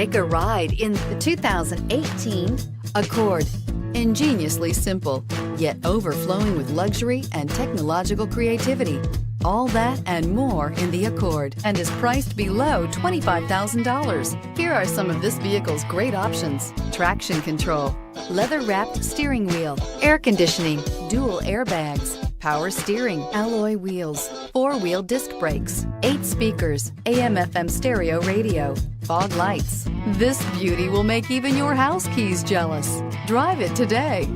Take a ride in the 2018 Accord. Ingeniously simple, yet overflowing with luxury and technological creativity. All that and more in the Accord, and is priced below $25,000. Here are some of this vehicle's great options: traction control, leather-wrapped steering wheel, air conditioning, dual airbags, power steering, alloy wheels, four-wheel disc brakes, 8 speakers, AM/FM stereo radio, fog lights. This beauty will make even your house keys jealous. Drive it today.